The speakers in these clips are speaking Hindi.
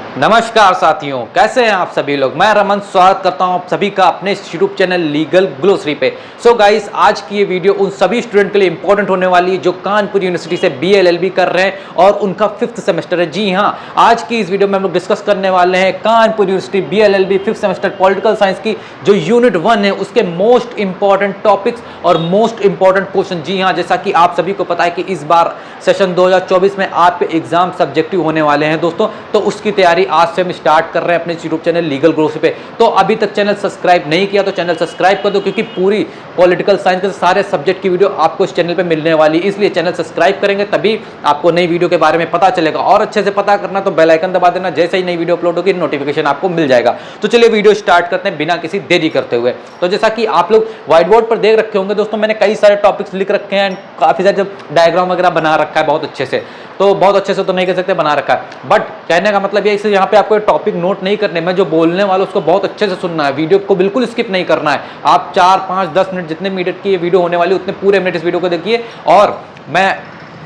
नमस्कार साथियों, कैसे हैं आप सभी लोग। मैं रमन स्वागत करता हूं आप सभी का अपने यूट्यूब चैनल लीगल ग्लोसरी पे। सो गाइस, आज की ये वीडियो उन सभी स्टूडेंट के लिए इंपॉर्टेंट होने वाली है जो कानपुर यूनिवर्सिटी से BLLB कर रहे हैं और उनका 5th सेमेस्टर है। जी हां, आज की इस वीडियो में हम लोग डिस्कस करने वाले हैं Kanpur university BLLB 5th semester political science की जो यूनिट 1 है उसके मोस्ट इंपॉर्टेंट टॉपिक्स और मोस्ट इंपॉर्टेंट क्वेश्चन। जी हां, जैसा कि आप सभी को पता है कि इस बार सेशन 2024 में आपके एग्जाम सब्जेक्टिव होने वाले हैं दोस्तों, तो उसकी तैयारी आज से हम स्टार्ट कर रहे हैं अपने यूट्यूब चैनल लीगल ग्लोसरी पे। तो अभी तक चैनल सब्सक्राइब नहीं किया तो चैनल सब्सक्राइब कर दो, क्योंकि पूरी पॉलिटिकल साइंस के सारे सब्जेक्ट की वीडियो आपको इस चैनल पे मिलने वाली, इसलिए चैनल सब्सक्राइब करेंगे तभी आपको नई वीडियो के बारे में पता चलेगा। और अच्छे से पता करना तो बेल आइकन दबा देना, जैसे ही नई वीडियो अपलोड होगी नोटिफिकेशन आपको मिल जाएगा। तो चलिए वीडियो स्टार्ट करते हैं बिना किसी देरी करते हुए। तो जैसा कि आप लोग व्हाइट बोर्ड पर देख रखे होंगे दोस्तों, मैंने कई सारे टॉपिक्स लिख रखे हैं, काफी सारे जब डायग्राम वगैरह बना रखा है बहुत अच्छे से, तो बहुत अच्छे से तो नहीं कह सकते बना रखा है, बट कहने का मतलब ये है यहाँ पे आपको टॉपिक नोट नहीं करने, मैं जो बोलने वाला उसको बहुत अच्छे से सुनना है, वीडियो को बिल्कुल स्किप नहीं करना है। आप 4, 5, 10 मिनट जितने मिनट की ये वीडियो होने वाली उतने पूरे मिनट इस वीडियो को देखिए। और मैं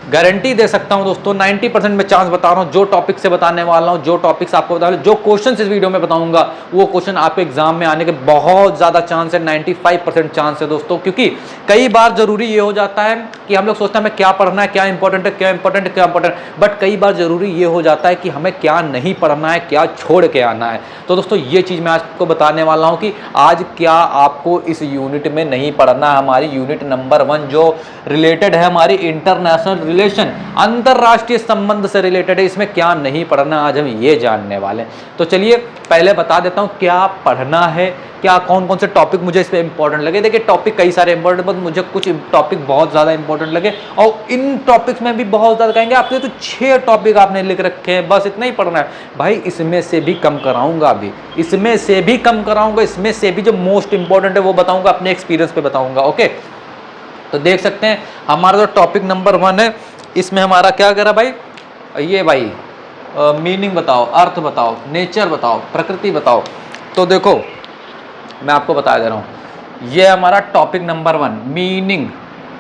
गारंटी दे सकता हूं दोस्तों, 90% में चांस बता रहा हूं, जो टॉपिक से बताने वाला हूं, जो टॉपिक्स आपको बता रहा हूं, जो क्वेश्चन इस वीडियो में बताऊंगा वो क्वेश्चन आपके एग्जाम में आने के बहुत ज्यादा चांस है, 95% चांस है दोस्तों। क्योंकि कई बार जरूरी ये हो जाता है कि हम लोग सोचते हैं हमें क्या पढ़ना है, क्या इंपॉर्टेंट है, क्या इंपॉर्टेंट है, क्या इंपॉर्टेंट, बट कई बार जरूरी ये हो जाता है कि हमें क्या नहीं पढ़ना है, क्या छोड़ के आना है। तो दोस्तों ये चीज मैं आपको बताने वाला हूं कि आज क्या आपको इस यूनिट में नहीं पढ़ना है। हमारी यूनिट नंबर 1 जो रिलेटेड है हमारी इंटरनेशनल रिलेशन, अंतरराष्ट्रीय संबंध से रिलेटेड है, इसमें क्या नहीं पढ़ना आज हम ये जानने वाले हैं। तो चलिए पहले बता देता हूं क्या पढ़ना है, क्या कौन कौन से टॉपिक मुझे इस पे इंपॉर्टेंट लगे। देखिए टॉपिक कई सारे इंपॉर्टेंट, बट मुझे कुछ टॉपिक बहुत ज़्यादा इंपॉर्टेंट लगे और इन टॉपिक्स में भी बहुत ज़्यादा कहेंगे आपने तो 6 टॉपिक आपने लिख रखे हैं, बस इतना ही पढ़ना है भाई। इसमें से भी कम कराऊंगा, अभी इसमें से भी कम कराऊंगा, इसमें से भी जो मोस्ट इंपॉर्टेंट है वो बताऊंगा, अपने एक्सपीरियंस पे बताऊंगा। ओके, तो देख सकते हैं हमारा जो टॉपिक नंबर 1 है इसमें हमारा क्या करा भाई, ये भाई मीनिंग बताओ, अर्थ बताओ, नेचर बताओ, प्रकृति बताओ। तो देखो मैं आपको बता दे रहा हूं, ये हमारा टॉपिक नंबर 1 मीनिंग,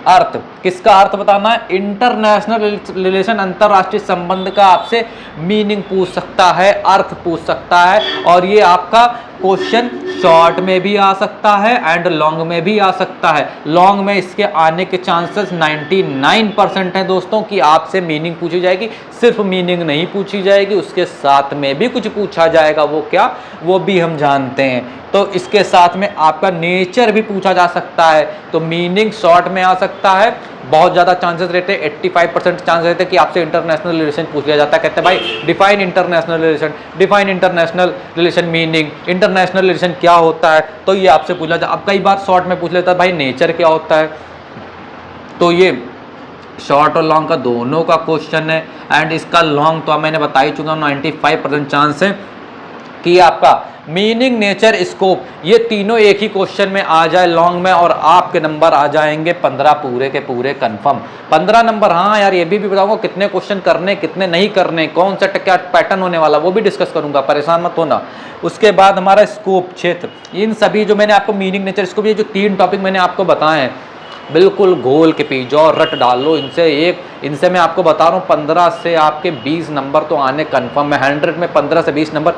अर्थ। किसका अर्थ बताना है? इंटरनेशनल रिलेशन, अंतरराष्ट्रीय संबंध का आपसे मीनिंग पूछ सकता है, अर्थ पूछ सकता है, और ये आपका क्वेश्चन शॉर्ट में भी आ सकता है एंड लॉन्ग में भी आ सकता है। लॉन्ग में इसके आने के चांसेस 99% हैं दोस्तों कि आपसे मीनिंग पूछी जाएगी। सिर्फ मीनिंग नहीं पूछी जाएगी, उसके साथ में भी कुछ पूछा जाएगा, वो क्या, वो भी हम जानते हैं। तो इसके साथ में आपका नेचर भी पूछा जा सकता है, तो मीनिंग शॉर्ट में आ सकता है। बहुत ज़्यादा चांसेस रहते हैं, 85% चांस रहते हैं कि आपसे इंटरनेशनल रिलेशन पूछ लिया जाता है। कहते हैं भाई define international relation, define international relation meaning, international relation क्या होता है, तो ये आपसे पूछा जाता है। अब कई बार शॉर्ट में पूछ लेता है भाई नेचर क्या होता है, तो ये शॉर्ट और लॉन्ग का दोनों का क्वेश्चन है। एंड इसका लॉन्ग तो मैंने बता ही चुका हूँ, 95% चांस है कि आपका मीनिंग, नेचर, स्कोप, ये तीनों एक ही क्वेश्चन में आ जाए लॉन्ग में, और आपके नंबर आ जाएंगे 15 पूरे के पूरे कंफर्म। 15 नंबर। हाँ यार, ये भी बताऊंगा कितने क्वेश्चन करने, कितने नहीं करने, कौन सा क्या पैटर्न होने वाला, वो भी डिस्कस करूंगा, परेशान मत होना। उसके बाद हमारा स्कोप, क्षेत्र, इन सभी जो मैंने आपको मीनिंग, नेचर, स्कोप, ये जो 3 टॉपिक मैंने आपको बताए हैं, बिल्कुल घोल के पी जाओ, रट डाल लो इनसे मैं आपको बता रहा हूँ 15 से आपके 20 नंबर तो आने कन्फर्म है। 100 में 15 से 20 नंबर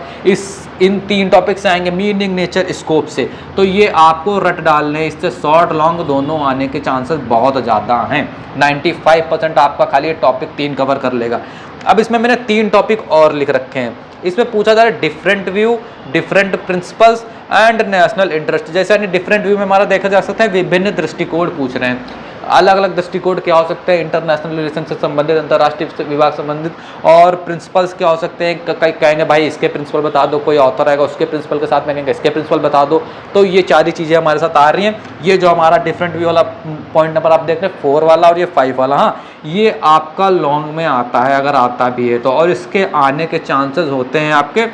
इन 3 टॉपिक से आएंगे, मीनिंग, नेचर, स्कोप से। तो ये आपको रट डालने, इससे शॉर्ट लॉन्ग दोनों आने के चांसेस बहुत ज़्यादा हैं। 95% आपका खाली ये टॉपिक 3 कवर कर लेगा। अब इसमें मैंने 3 टॉपिक और लिख रखे हैं। इसमें पूछा जा रहा है different view, different principles and national interest. जैसे डिफरेंट व्यू में हमारा देखा जा सकता है विभिन्न दृष्टिकोण पूछ रहे हैं, अलग अलग दृष्टिकोण क्या हो सकते हैं इंटरनेशनल रिलेशन से संबंधित, अंतर्राष्ट्रीय विभाग संबंधित, और प्रिंसिपल्स क्या हो सकते हैं। कई कहेंगे भाई इसके प्रिंसिपल बता दो, कोई ऑथर आएगा उसके प्रिंसिपल के साथ में कहेंगे इसके प्रिंसिपल बता दो। तो ये 4 ही चीज़ें हमारे साथ आ रही हैं। ये जो हमारा डिफरेंट व्यू वाला पॉइंट नंबर आप देख रहे हैं 4 वाला और ये 5 वाला, हाँ ये आपका लॉन्ग में आता है, अगर आता भी है तो, और इसके आने के चांसेस होते हैं आपके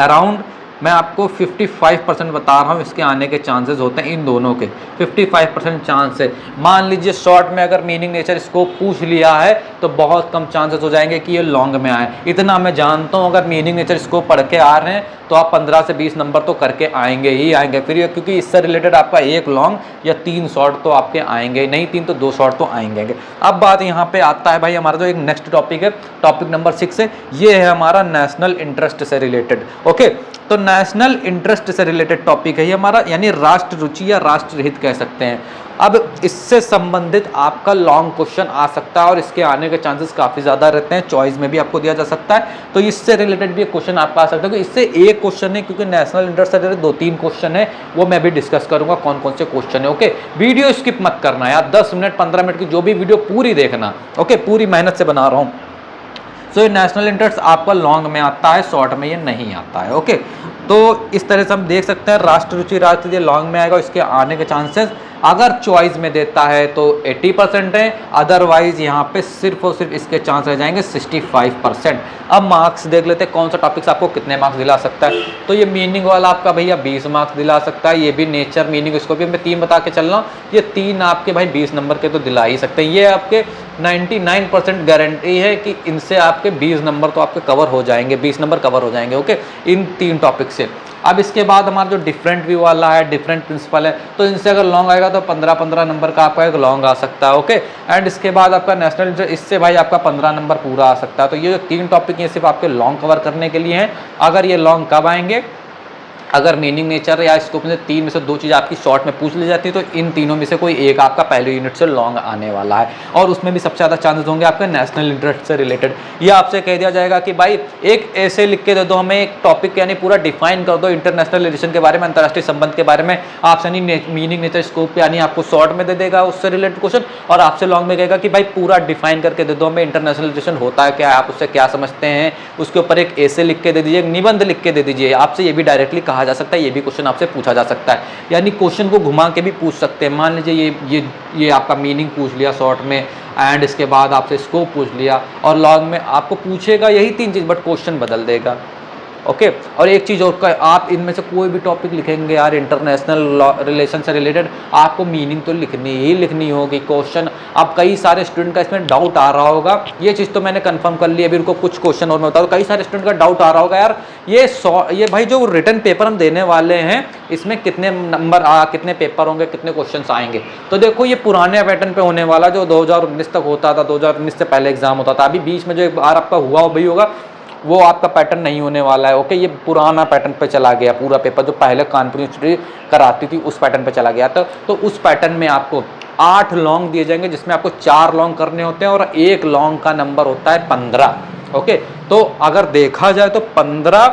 अराउंड मैं आपको 55% बता रहा हूँ इसके आने के चांसेस होते हैं, इन दोनों के 55% चांस है। मान लीजिए शॉर्ट में अगर मीनिंग नेचर स्कोप पूछ लिया है तो बहुत कम चांसेस हो जाएंगे कि ये लॉन्ग में आए। इतना मैं जानता हूँ, अगर मीनिंग नेचर स्कोप पढ़ के आ रहे हैं तो आप 15 से 20 नंबर तो करके आएंगे ही आएंगे, फिर क्योंकि इससे रिलेटेड आपका एक लॉन्ग या 3 शॉर्ट तो आपके आएंगे, नहीं 3 तो 2 शॉर्ट तो आएंगे। अब बात यहाँ पे आता है भाई हमारा जो एक नेक्स्ट टॉपिक है, टॉपिक नंबर 6 है, ये है हमारा नेशनल इंटरेस्ट से रिलेटेड। ओके, तो नेशनल इंटरेस्ट से रिलेटेड टॉपिक है ये हमारा, यानी राष्ट्र रुचि या राष्ट्र हित कह सकते हैं। अब इससे संबंधित आपका लॉन्ग क्वेश्चन आ सकता है और इसके आने के चांसेस काफ़ी ज़्यादा रहते हैं, चॉइस में भी आपको दिया जा सकता है, तो इससे रिलेटेड भी क्वेश्चन आपका आ सकता है। तो इससे एक क्वेश्चन है, क्योंकि नेशनल इंटरेस्ट से रिलेटेड 2-3 क्वेश्चन है, वो मैं भी डिस्कस करूंगा कौन कौन से क्वेश्चन है। ओके, वीडियो स्किप मत करना यार, 10 मिनट 15 मिनट की जो भी वीडियो पूरी देखना। ओके, पूरी मेहनत से बना रहा हूँ। सो ये नेशनल इंटरेस्ट आपका लॉन्ग में आता है, शॉर्ट में ये नहीं आता है। ओके, तो इस तरह से हम देख सकते हैं राष्ट्र रुचि राष्ट्र लॉन्ग में आएगा, इसके आने के चांसेस अगर चॉइस में देता है तो 80% है, अदरवाइज यहाँ पे सिर्फ और सिर्फ इसके चांस रह जाएंगे 65%। अब मार्क्स देख लेते हैं कौन सा टॉपिक्स आपको कितने मार्क्स दिला सकता है। तो ये मीनिंग वाला आपका भैया 20 मार्क्स दिला सकता है, ये भी नेचर मीनिंग, इसको भी मैं 3 बता के चल रहा हूँ, ये 3 आपके भाई 20 नंबर के तो दिला ही सकते हैं। ये आपके 99% गारंटी है कि इनसे आपके 20 नंबर तो आपके कवर हो जाएंगे, 20 नंबर कवर हो जाएंगे। ओके, इन 3 टॉपिक से। अब इसके बाद हमारा जो डिफरेंट व्यू वाला है, डिफरेंट प्रिंसिपल है, तो इनसे अगर लॉन्ग आएगा तो 15-15 नंबर का आपका एक लॉन्ग आ सकता है। ओके, एंड इसके बाद आपका नेशनल इंटरेस्ट, इससे भाई आपका 15 नंबर पूरा आ सकता है। तो ये जो 3 टॉपिक ये सिर्फ आपके लॉन्ग कवर करने के लिए हैं। अगर ये लॉन्ग कब आएंगे, अगर मीनिंग नेचर या स्कोप में 3 में से 2 चीज़ आपकी शॉर्ट में पूछ ली जाती है, तो इन तीनों में से कोई एक आपका पहले यूनिट से लॉन्ग आने वाला है, और उसमें भी सबसे ज़्यादा चांसेस होंगे आपके नेशनल इंटरेस्ट से रिलेटेड। ये आपसे कह दिया जाएगा कि भाई एक ऐसे लिख के दे दो हमें, एक टॉपिक यानी पूरा डिफाइन कर दो इंटरनेशनल रिलेशन के बारे में, अंतर्राष्ट्रीय संबंध के बारे में। आपसे नहीं मीनिंग नेचर स्कोप यानी आपको शॉर्ट में दे देगा उससे रिलेटेड क्वेश्चन, और आपसे लॉन्ग में कहेगा कि भाई पूरा डिफाइन करके दे दो हमें इंटरनेशनल रिलेशन होता है क्या, आप उससे क्या समझते हैं, उसके ऊपर एक ऐसे लिख के दे दीजिए, एक निबंध लिख के दे दीजिए। आपसे ये भी डायरेक्टली कहा जा सकता है, ये भी क्वेश्चन आपसे पूछा जा सकता है, यानी क्वेश्चन को घुमा के भी पूछ सकते हैं। मान लीजिए ये आपका मीनिंग पूछ लिया शॉर्ट में, एंड इसके बाद आपसे स्कोप पूछ लिया, और लॉन्ग में आपको पूछेगा यही 3 चीज़, बट क्वेश्चन बदल देगा। ओके, और एक चीज़ और, आप इनमें से कोई भी टॉपिक लिखेंगे यार इंटरनेशनल रिलेशन से रिलेटेड, आपको मीनिंग तो लिखनी ही लिखनी होगी। क्वेश्चन, अब कई सारे स्टूडेंट का इसमें डाउट आ रहा होगा, ये चीज़ तो मैंने कंफर्म कर ली, अभी उनको कुछ क्वेश्चन और मैं बता दूं। कई सारे स्टूडेंट का डाउट आ रहा होगा यार ये भाई जो रिटन पेपर हम देने वाले हैं इसमें कितने नंबर कितने पेपर होंगे, कितने क्वेश्चन आएंगे। तो देखो ये पुराने पैटर्न पे होने वाला, जो 2019 तक होता था, 2019 से पहले एग्जाम होता था। अभी बीच में जो एक बार आपका हुआ भी होगा वो आपका पैटर्न नहीं होने वाला है। ओके, ये पुराना पैटर्न पे चला गया पूरा पेपर, जो पहले कानपुर यूनिवर्सिटी कराती थी उस पैटर्न पे चला गया था। तो उस पैटर्न में आपको 8 लॉन्ग दिए जाएंगे, जिसमें आपको 4 लॉन्ग करने होते हैं, और एक लॉन्ग का नंबर होता है 15। ओके, तो अगर देखा जाए तो 15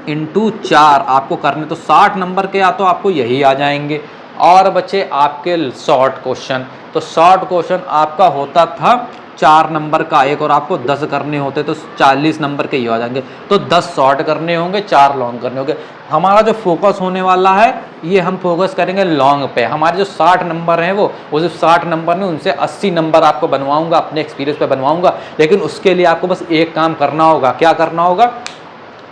× 4 आपको करने, तो 60 नंबर के या तो आपको यही आ जाएंगे, और बचे आपके शॉर्ट क्वेश्चन। तो शॉर्ट क्वेश्चन आपका होता था 4 नंबर का एक, और आपको 10 करने होते तो 40 नंबर के ही आ जाएंगे। तो 10 शॉर्ट करने होंगे, 4 लॉन्ग करने होंगे। हमारा जो फोकस होने वाला है ये हम फोकस करेंगे लॉन्ग पे। हमारे जो 60 नंबर हैं वो सिर्फ 60 नंबर नहीं, उनसे 80 नंबर आपको बनवाऊंगा, अपने एक्सपीरियंस पे बनवाऊंगा। लेकिन उसके लिए आपको बस एक काम करना होगा। क्या करना होगा?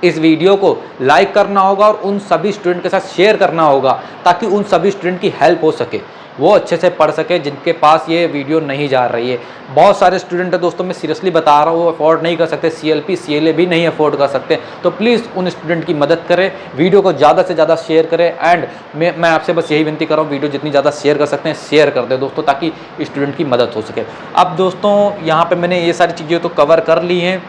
इस वीडियो को लाइक करना होगा और उन सभी स्टूडेंट के साथ शेयर करना होगा, ताकि उन सभी स्टूडेंट की हेल्प हो सके, वो अच्छे से पढ़ सके जिनके पास ये वीडियो नहीं जा रही है। बहुत सारे स्टूडेंट है दोस्तों, मैं सीरियसली बता रहा हूँ, वो अफोर्ड नहीं कर सकते, CLP CLA भी नहीं अफोर्ड कर सकते। तो प्लीज़ उन स्टूडेंट की मदद करें, वीडियो को ज़्यादा से ज़्यादा शेयर करें। एंड मैं आपसे बस यही विनती कर रहा हूँ, वीडियो जितनी ज़्यादा शेयर कर सकते हैं शेयर कर दें दोस्तों, ताकि स्टूडेंट की मदद हो सके। अब दोस्तों यहाँ पर मैंने ये सारी चीज़ें तो कवर कर ली हैं।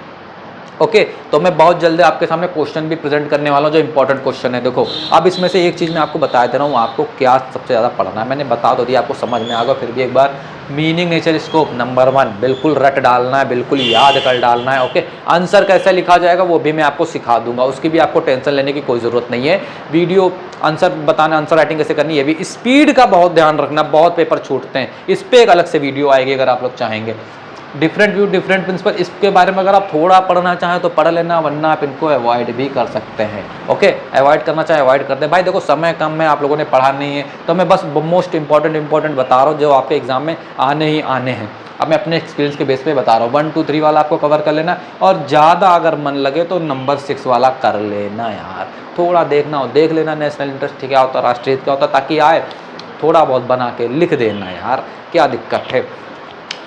ओके, तो मैं बहुत जल्दी आपके सामने क्वेश्चन भी प्रेजेंट करने वाला हूँ, जो इंपॉर्टेंट क्वेश्चन है। देखो, अब इसमें से एक चीज़ मैं आपको बता दे रहा हूँ, आपको क्या सबसे ज़्यादा पढ़ना है। मैंने बता दो दिया, आपको समझ में आ गया, फिर भी एक बार मीनिंग नेचर स्कोप नंबर 1 बिल्कुल रट डालना है, बिल्कुल याद कर डालना है। ओके, आंसर कैसे लिखा जाएगा वो भी मैं आपको सिखा दूंगा, उसकी भी आपको टेंशन लेने की कोई ज़रूरत नहीं है। वीडियो आंसर बताना, आंसर राइटिंग कैसे करनी है, भी स्पीड का बहुत ध्यान रखना, बहुत पेपर छूटते हैं, इस पर एक अलग से वीडियो आएगी अगर आप लोग चाहेंगे। डिफरेंट व्यू, डिफरेंट प्रिंसिपल, इसके बारे में अगर आप थोड़ा पढ़ना चाहें तो पढ़ लेना, वरना आप इनको अवॉइड भी कर सकते हैं। ओके, अवॉइड करना चाहे अवॉइड कर दे भाई। देखो समय कम है, आप लोगों ने पढ़ा नहीं है, तो मैं बस मोस्ट इंपॉर्टेंट बता रहा हूँ, जो आपके एग्जाम में आने ही आने हैं। अब मैं अपने एक्सपीरियंस के बेस पे बता रहा हूँ। 1 2 3 वाला आपको कवर कर लेना, और ज़्यादा अगर मन लगे तो नंबर 6 वाला कर लेना यार, थोड़ा देखना हो देख लेना, नेशनल इंटरेस्ट क्या होता है, राष्ट्रीय हित क्या होता है, ताकि आए थोड़ा बहुत बना के लिख देना यार, क्या दिक्कत है।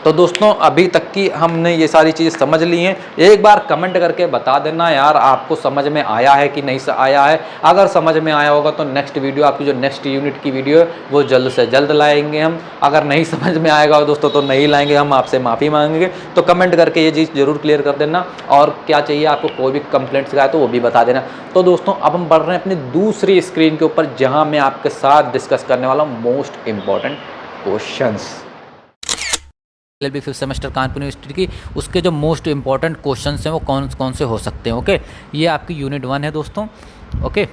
तो दोस्तों अभी तक की हमने ये सारी चीज़ समझ ली हैं। एक बार कमेंट करके बता देना यार आपको समझ में आया है कि नहीं आया है। अगर समझ में आया होगा तो नेक्स्ट वीडियो, आपकी जो नेक्स्ट यूनिट की वीडियो है वो जल्द से जल्द लाएंगे हम। अगर नहीं समझ में आएगा दोस्तों तो नहीं लाएंगे, हम आपसे माफ़ी मांगेंगे। तो कमेंट करके ये चीज़ जरूर क्लियर कर देना, और क्या चाहिए आपको, कोई भी कंप्लेंट्स का है तो वो भी बता देना। तो दोस्तों अब हम बढ़ रहे हैं अपनी दूसरी स्क्रीन के ऊपर, जहाँ मैं आपके साथ डिस्कस करने वाला हूँ most important questions. LLB fifth semester Kanpur university की उसके जो मोस्ट इंपॉर्टेंट क्वेश्चंस हैं वो कौन कौन से हो सकते हैं। ओके, ये आपकी यूनिट 1 है दोस्तों। ओके,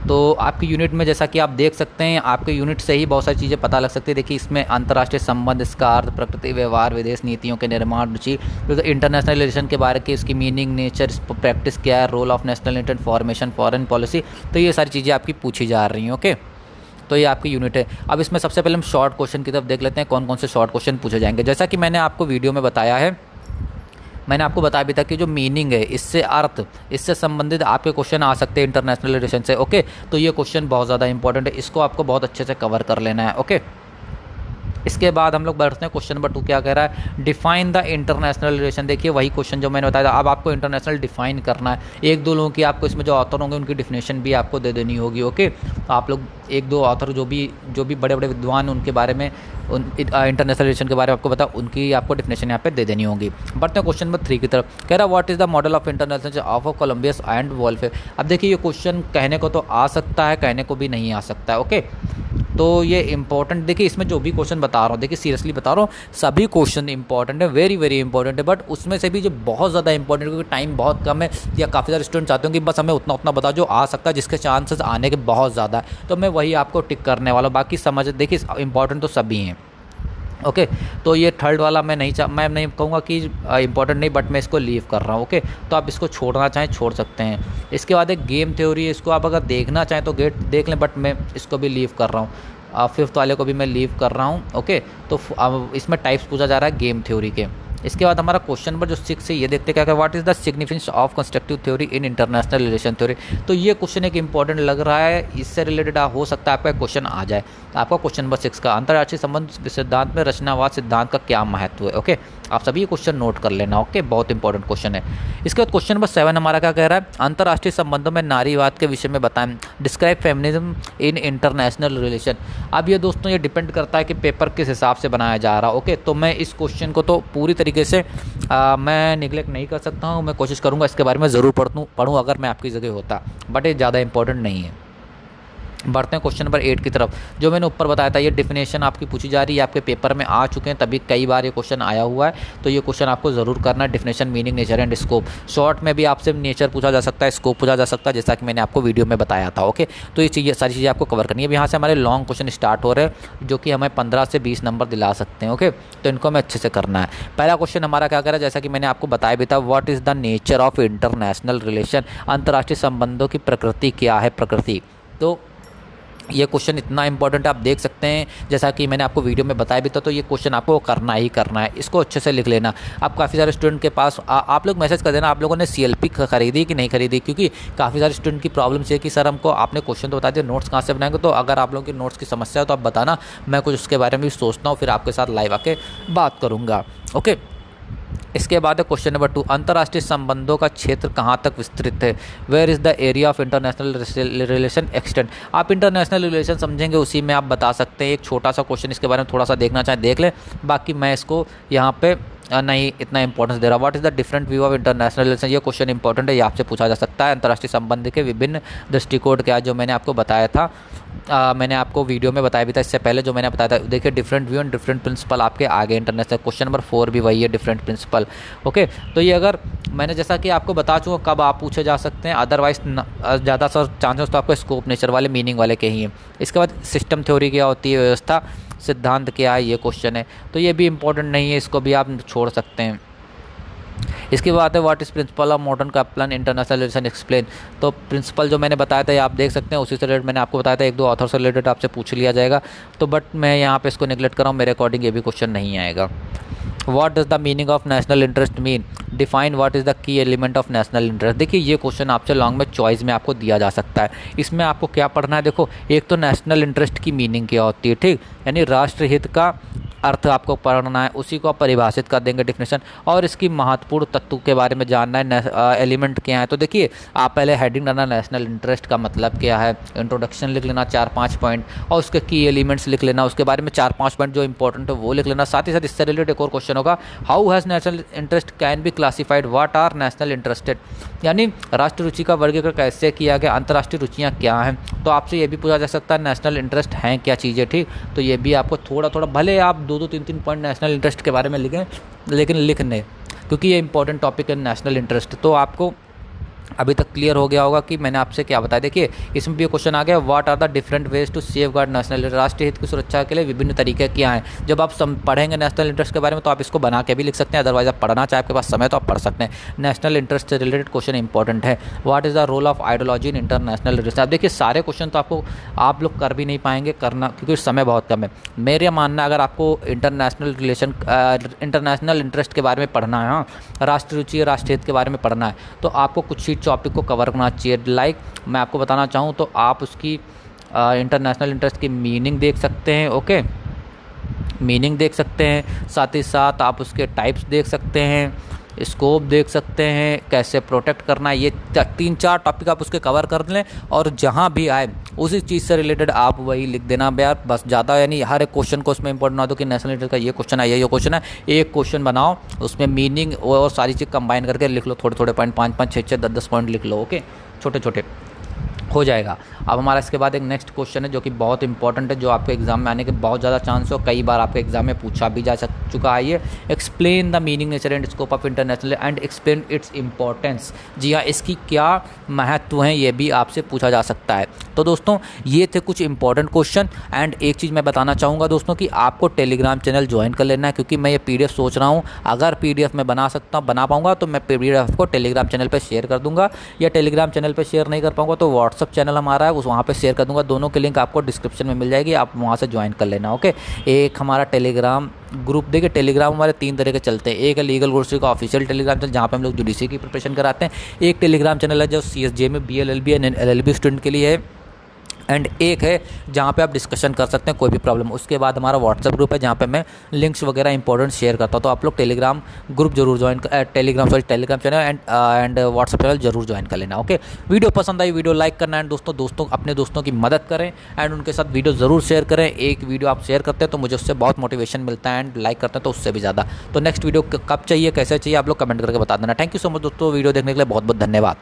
तो आपकी यूनिट में जैसा कि आप देख सकते हैं, आपके यूनिट से ही बहुत सारी चीज़ें पता लग सकती है। देखिए इसमें अंतर्राष्ट्रीय संबंध, इसका अर्थ, प्रकृति, व्यवहार, विदेश नीतियों के निर्माण, रुचि, इंटरनेशनल रिलेशन के बारे की इसकी मीनिंग, नेचर, प्रैक्टिस क्या है, role of national interest, formation, foreign policy, तो ये सारी चीज़ें आपकी पूछी जा रही हैं। ओके, तो ये आपकी यूनिट है। अब इसमें सबसे पहले हम शॉर्ट क्वेश्चन की तरफ देख लेते हैं, कौन कौन से शॉर्ट क्वेश्चन पूछे जाएंगे। जैसा कि मैंने आपको वीडियो में बताया है, मैंने आपको बताया भी था कि जो मीनिंग है, इससे अर्थ, इससे संबंधित आपके क्वेश्चन आ सकते हैं इंटरनेशनल रिलेशन से। ओके, तो ये क्वेश्चन बहुत ज़्यादा इंपॉर्टेंट है, इसको आपको बहुत अच्छे से कवर कर लेना है। ओके, इसके बाद हम लोग बढ़ते हैं क्वेश्चन नंबर 2। क्या कह रहा है, डिफाइन द इंटरनेशनल रिलेशन। देखिए वही क्वेश्चन जो मैंने बताया था, अब आपको इंटरनेशनल डिफाइन करना है। एक दो लोगों की आपको इसमें जो ऑथर होंगे उनकी डिफिनेशन भी आपको दे देनी होगी। ओके, तो आप लोग एक दो ऑथर जो भी बड़े बड़े विद्वान उनके बारे में, इंटरनेशनल रिलेशन के बारे में आपको पता, उनकी आपको डिफिनेशन यहाँ पे दे देनी होगी। बढ़ते हैं क्वेश्चन नंबर 3 की तरफ। कह रहा है what is the model of international of Columbus and welfare. अब देखिए ये क्वेश्चन कहने को तो आ सकता है, कहने को भी नहीं आ सकता है। ओके, तो ये इंपॉर्टेंट, देखिए इसमें जो भी क्वेश्चन बता रहा हूँ, देखिए सीरियसली बता रहा हूँ, सभी क्वेश्चन इंपॉर्टेंट है, वेरी वेरी इंपॉर्टेंट है। बट उसमें से भी जो बहुत ज़्यादा इंपॉर्टेंट, क्योंकि टाइम बहुत कम है, या काफ़ी सारे स्टूडेंट चाहते हो कि बस हमें उतना उतना बता जो आ सकता है, जिसके चांसेस आने के बहुत ज़्यादा है, तो मैं वही आपको टिक करने वाला हूँ। बाकी समझ, देखिए इंपॉर्टेंट तो सभी हैं। ओके, तो ये थर्ड वाला मैं नहीं कहूँगा कि इंपॉर्टेंट नहीं, बट मैं इसको लीव कर रहा हूँ। ओके, तो आप इसको छोड़ना चाहें छोड़ सकते हैं। इसके बाद एक गेम थ्योरी है, इसको आप अगर देखना चाहें तो देख लें, बट मैं इसको भी लीव कर रहा हूँ। फिफ्थ वाले को भी मैं लीव कर रहा हूँ। ओके, तो अब इसमें टाइप्स पूछा जा रहा है गेम थ्योरी के। इसके बाद हमारा क्वेश्चन नंबर जो 6 है, ये देखते क्या है, what is the significance of constructive theory in international relation theory. तो ये क्वेश्चन एक इंपॉर्टेंट लग रहा है, इससे रिलेटेड हो सकता है आपका क्वेश्चन आ जाए। आपका क्वेश्चन नंबर 6 का, अंतर्राष्ट्रीय संबंध सिद्धांत में रचनावाद सिद्धांत का क्या महत्व है। ओके, आप सभी ये क्वेश्चन नोट कर लेना। ओके, बहुत इंपॉर्टेंट क्वेश्चन है। इसके बाद क्वेश्चन नंबर 7 हमारा क्या कह रहा है, अंतर्राष्ट्रीय संबंधों में नारीवाद के विषय में बताएं, डिस्क्राइब फेमिनिज्म इन इंटरनेशनल रिलेशन। अब ये दोस्तों ये डिपेंड करता है कि पेपर किस हिसाब से बनाया जा रहा है। ओके, तो मैं इस क्वेश्चन को तो पूरी तरीके से मैं निगलेक्ट नहीं कर सकता हूँ, मैं कोशिश करूँगा इसके बारे में ज़रूर पढ़ूँ अगर मैं आपकी जगह होता, बट ये ज़्यादा इंपॉर्टेंट नहीं है। बढ़ते हैं क्वेश्चन नंबर 8 की तरफ। जो मैंने ऊपर बताया था, ये डिफिनेशन आपकी पूछी जा रही है, आपके पेपर में आ चुके हैं, तभी कई बार ये क्वेश्चन आया हुआ है, तो ये क्वेश्चन आपको ज़रूर करना है। Definition, meaning, nature and scope. Short में भी आपसे नेचर पूछा जा सकता है, स्कोप पूछा जा सकता है, जैसा कि मैंने आपको वीडियो में बताया था। ओके, तो ये सारी चीज़ें आपको कवर करनी है। यहाँ से हमारे लॉन्ग क्वेश्चन स्टार्ट हो रहे हैं, जो कि हमें 15 से 20 नंबर दिला सकते हैं। ओके, तो इनको हमें अच्छे से करना है। पहला क्वेश्चन हमारा क्या कर रहा है, जैसा कि मैंने आपको बताया भी था, what is the nature of international relation. अंतर्राष्ट्रीय संबंधों की प्रकृति क्या है, प्रकृति। तो ये क्वेश्चन इतना इंपॉर्टेंट है, आप देख सकते हैं, जैसा कि मैंने आपको वीडियो में बताया भी था, तो ये क्वेश्चन आपको करना ही करना है, इसको अच्छे से लिख लेना। आप काफ़ी सारे स्टूडेंट के पास आप लोग मैसेज कर देना, आप लोगों ने CLP खरीदी कि नहीं खरीदी, क्योंकि काफ़ी सारे स्टूडेंट की प्रॉब्लम है कि सर हमको आपने क्वेश्चन तो बता दिया, नोट्स कहाँ से बनाएंगे। तो अगर आप लोगों की नोट्स की समस्या हो तो आप बताना, मैं कुछ उसके बारे में भी सोचता हूँ, फिर आपके साथ लाइव आके बात करूँगा। ओके, इसके बाद है क्वेश्चन नंबर 2, अंतर्राष्ट्रीय संबंधों का क्षेत्र कहाँ तक विस्तृत है, where is the area of international relation extend. आप इंटरनेशनल रिलेशन समझेंगे उसी में आप बता सकते हैं। एक छोटा सा क्वेश्चन इसके बारे में थोड़ा सा देखना चाहें देख लें, बाकी मैं इसको यहाँ पे नहीं इतना इंपॉर्टेंस दे रहा। What is the different view of international relation, ये क्वेश्चन इंपॉर्टेंट है, ये आपसे पूछा जा सकता है। अंतर्राष्ट्रीय संबंध के विभिन्न दृष्टिकोण क्या, जो मैंने आपको बताया था, मैंने आपको वीडियो में बताया भी था इससे पहले, जो मैंने बताया था। देखिए different view and different principle आपके आगे इंटरनेशनल। क्वेश्चन नंबर 4 भी वही है, डिफरेंट प्रिंसिपल। ओके, तो ये अगर मैंने जैसा कि आपको बता चुका कब आप पूछे जा सकते हैं, अदरवाइज ज़्यादा सर चांसेस तो आपको स्कोप, नेचर वाले, मीनिंग वाले के ही हैं। इसके बाद सिस्टम थ्योरी क्या होती है, व्यवस्था सिद्धांत क्या है, ये क्वेश्चन है, तो ये भी इंपॉर्टेंट नहीं है, इसको भी आप छोड़ सकते हैं। इसके बाद है what is principle of modern Kaplan international relation explain. तो प्रिंसिपल जो मैंने बताया था, ये आप देख सकते हैं, उसी से रिलेटेड मैंने आपको बताया था, एक दो ऑथर से रिलेटेड आपसे पूछ लिया जाएगा, तो बट मैं यहाँ पे इसको निगलेक्ट कर रहा हूँ, मेरे अकॉर्डिंग ये भी क्वेश्चन नहीं आएगा। What does the meaning of national interest mean, define what is the key element of national interest. देखिए ये क्वेश्चन आपसे लॉन्ग में चॉइस में आपको दिया जा सकता है। इसमें आपको क्या पढ़ना है, देखो एक तो नेशनल इंटरेस्ट की मीनिंग क्या होती है, ठीक, यानी राष्ट्रहित का अर्थ आपको पढ़ना है, उसी को आप परिभाषित कर देंगे डिफिनेशन, और इसकी महत्वपूर्ण तत्व के बारे में जानना है, एलिमेंट क्या है। तो देखिए आप पहले हेडिंग डालना नेशनल इंटरेस्ट का मतलब क्या है, इंट्रोडक्शन लिख लेना 4-5 पॉइंट, और उसके की एलिमेंट्स लिख लेना, उसके बारे में 4-5 पॉइंट जो इंपॉर्टेंट है वो लिख लेना। साथ ही साथ इससे रिलेटेड एक और क्वेश्चन होगा, how has national interest can be classified, what are national interested, यानी राष्ट्रीय रुचि का वर्गीकरण कैसे किया गया, अंतर्राष्ट्रीय रुचियाँ क्या हैं। तो आपसे ये भी पूछा जा सकता है नेशनल इंटरेस्ट हैं क्या चीज़ें, ठीक। तो ये भी आपको थोड़ा थोड़ा, भले आप 2-2, 3-3 पॉइंट नेशनल इंटरेस्ट के बारे में लिखें, लेकिन लिखने, क्योंकि ये इंपॉर्टेंट टॉपिक है नेशनल इंटरेस्ट। तो आपको अभी तक क्लियर हो गया होगा कि मैंने आपसे क्या बताया। देखिए इसमें भी क्वेश्चन आ गया, what are the different ways to safeguard national, राष्ट्रीय हित की सुरक्षा के लिए विभिन्न तरीके क्या हैं। जब आप पढ़ेंगे नेशनल इंटरेस्ट के बारे में तो आप इसको बना के भी लिख सकते हैं, अदरवाइज आप पढ़ना चाहे आपके पास समय तो आप पढ़ सकते हैं। नेशनल इंटरेस्ट से रिलेटेड क्वेश्चन इंपॉर्टेंट है। What is the role of ideology in international relation. आप देखिए सारे क्वेश्चन तो आपको आप लोग कर भी नहीं पाएंगे करना, क्योंकि समय बहुत कम है। मेरा मानना अगर आपको इंटरनेशनल रिलेशन इंटरनेशनल इंटरेस्ट के बारे में पढ़ना है, हाँ, राष्ट्रीय रुचि राष्ट्रीय हित के बारे में पढ़ना है, तो आपको कुछ ही टॉपिक को कवर करना चाहिए। लाइक मैं आपको बताना चाहूँ तो आप उसकी इंटरनेशनल इंटरेस्ट की मीनिंग देख सकते हैं, ओके, मीनिंग देख सकते हैं, साथ ही साथ आप उसके टाइप्स देख सकते हैं, स्कोप देख सकते हैं, कैसे प्रोटेक्ट करना है। ये 3-4 टॉपिक आप उसके कवर कर लें, और जहाँ भी आए उसी चीज़ से रिलेटेड आप वही लिख देना यार, बस ज़्यादा, यानी हर एक क्वेश्चन को उसमें इंपॉर्टेंट ना दो कि नेशनल इंटरेस्ट का ये क्वेश्चन है, ये क्वेश्चन है। एक क्वेश्चन बनाओ, उसमें मीनिंग और सारी चीज़ कंबाइन करके लिख लो, थोड़े थोड़े पॉइंट, 5-5, 6-6, 10-10 पॉइंट लिख लो, ओके, छोटे छोटे हो जाएगा। अब हमारा इसके बाद एक नेक्स्ट क्वेश्चन है जो कि बहुत इंपॉर्टेंट है, जो आपके एग्जाम में आने के बहुत ज़्यादा चांस हो, कई बार आपके एग्जाम में पूछा भी जा चुका है। ये explain the meaning, nature and scope of international and explain its importance. जी हाँ, इसकी क्या महत्व है ये भी आपसे पूछा जा सकता है। तो दोस्तों ये थे कुछ इंपॉर्टेंट क्वेश्चन। एंड एक चीज़ मैं बताना चाहूँगा दोस्तों कि आपको टेलीग्राम चैनल ज्वाइन कर लेना है, क्योंकि मैं ये PDF सोच रहा हूँ, अगर PDF में बना पाऊँगा तो मैं PDF को टेलीग्राम चैनल पर शेयर कर दूँगा, या टेलीग्राम चैनल पर शेयर नहीं कर पाऊँगा तो व्हाट्सअप चैनल हमारा है उस वहाँ पे शेयर कर दूंगा। दोनों की लिंक आपको डिस्क्रिप्शन में मिल जाएगी, आप वहाँ से ज्वाइन कर लेना, ओके। एक हमारा टेलीग्राम ग्रुप, देखिए टेलीग्राम हमारे 3 तरह के चलते हैं। एक है लीगल ग्लोसरी का ऑफिशियल टेलीग्राम चैनल, जहाँ पे हम लोग जुडिशरी की प्रिपरेशन कराते हैं। एक टेलीग्राम चैनल है जो CSJ में BLLB एंड LLB स्टूडेंट के लिए है, एंड एक है जहाँ पे आप डिस्कशन कर सकते हैं कोई भी प्रॉब्लम। उसके बाद हमारा व्हाट्सअप ग्रुप है जहाँ पे मैं लिंक्स वगैरह इंपॉर्टेंट शेयर करता हूँ। तो आप लोग टेलीग्राम ग्रुप जरूर join Telegram channel and WhatsApp channel जरूर ज्वाइन कर लेना, ओके। वीडियो पसंद आई, वीडियो लाइक करना, एंड दोस्तों अपने दोस्तों की मदद करें एंड उनके साथ वीडियो ज़रूर शेयर करें। एक वीडियो आप शेयर करते हैं तो मुझे उससे बहुत मोटिवेशन मिलता है, एंड लाइक करते हैं तो उससे भी ज़्यादा। तो नेक्स्ट वीडियो कब चाहिए, कैसे चाहिए, आप लोग कमेंट करके बता देना। थैंक यू सो मच दोस्तों, वीडियो देखने के लिए बहुत बहुत धन्यवाद।